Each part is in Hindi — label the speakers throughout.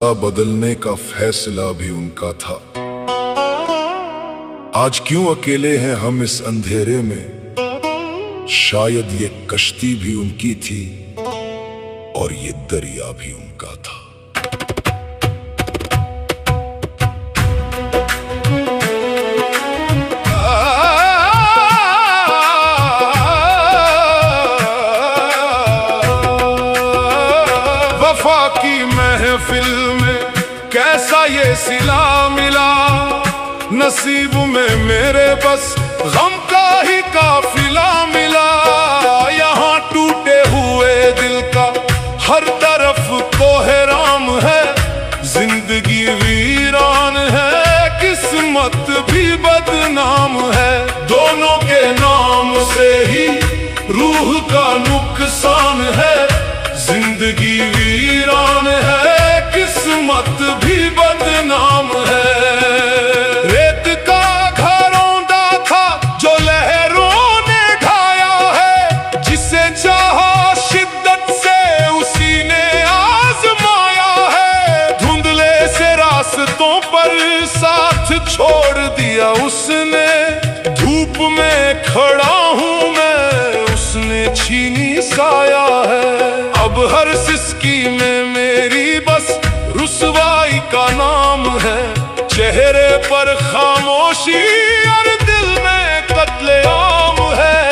Speaker 1: बदलने का फैसला भी उनका था। आज क्यों अकेले हैं हम इस अंधेरे में? शायद ये कश्ती भी उनकी थी और ये दरिया भी उनका था। वफा की महफिल में कैसा ये सिला मिला, नसीब में मेरे बस गम का ही काफिला मिला। यहाँ टूटे हुए दिल का हर तरफ कोहराम है, जिंदगी वीरान है, किस्मत भी बदनाम है। दोनों के नाम से ही रूह का नुकसान है, जिंदगी वीरान है, किस्मत भी बदनाम है। रेत का घरौंदा था जो लहरों ने ढाया है, जिसे चाहा शिद्दत से उसी ने आजमाया है। धुंधले से रास्तों पर साथ छोड़ दिया उसने, धूप में खड़ा हूँ मैं, उसने छीनी साया है। अब हर सिसकी में मेरी बस रुसवाई का नाम है, चेहरे पर खामोशी और दिल में कत्लेआम है।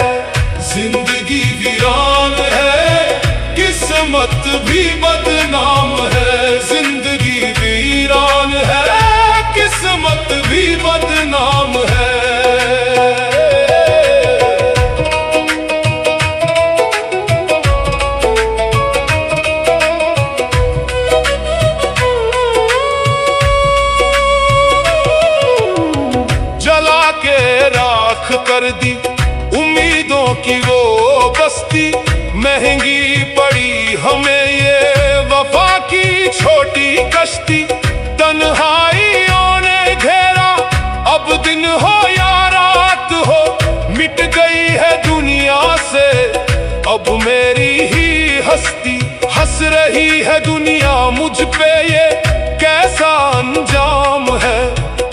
Speaker 1: जिंदगी वीरान है, किस्मत भी बदनाम है। जिंदगी वीरान है, किस्मत भी बदनाम है। कर दी उम्मीदों की वो बस्ती, महंगी पड़ी हमें ये वफा की छोटी कश्ती। तन्हाइयों ने घेरा, अब दिन हो या रात हो, मिट गई है दुनिया से अब मेरी ही हस्ती। हंस रही है दुनिया मुझ पे, ये कैसा अंजाम है।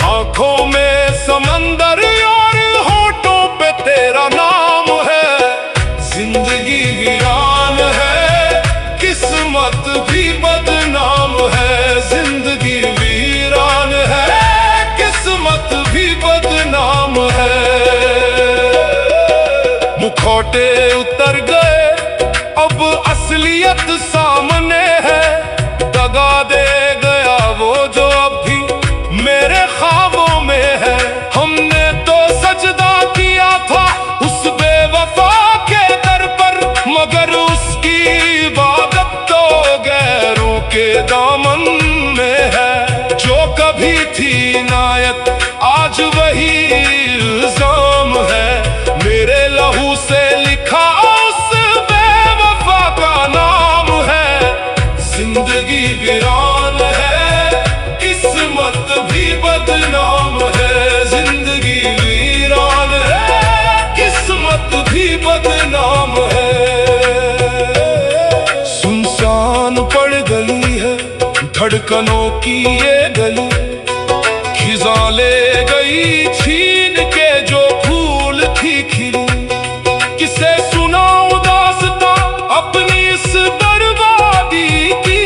Speaker 1: आंखों में समंदर तेरा नाम है। जिंदगी वीरान है, किस्मत भी बदनाम है। जिंदगी वीरान है, किस्मत भी बदनाम है। मुखौटे उतर गए, अब असलियत सामने है। दगा दे गया वो जो अब भी मेरे ख्वाबों में है। हमने तो सजदा किया था उस बेवफा के दर पर, मगर उसकी इबादत तो गैरों के दामन में है। जो कभी थी इनायत आज वही इल्जाम है, मेरे लहू से लिखा उस बेवफा का नाम है। जिंदगी वीरान है, किस्मत भी बदनाम है। जिंदगी वीरान है, किस्मत भी बदनाम है। सुनसान पड़ गई है धड़कनों की ये गली, खिजा ले गई छीन के जो फूल थी खिली। किसे सुनाऊं दास्तां अपनी इस बर्बादी की,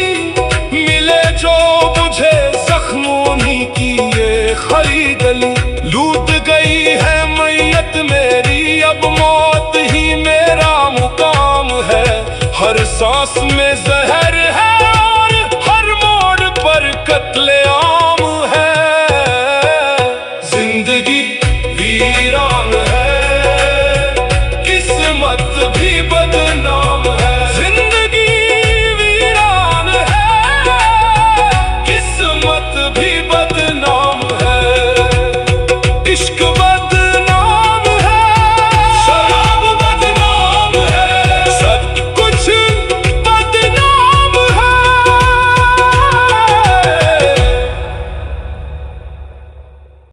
Speaker 1: मिले जो मुझे जख्मों की ये खरी गली। लूट गई है मैयत मेरी, अब मौत ही मेरा मुकाम है। हर सांस में जहर है और हर मोड़ पर कत्लेआम है। जिंदगी वीरान है, किस्मत भी बदनाम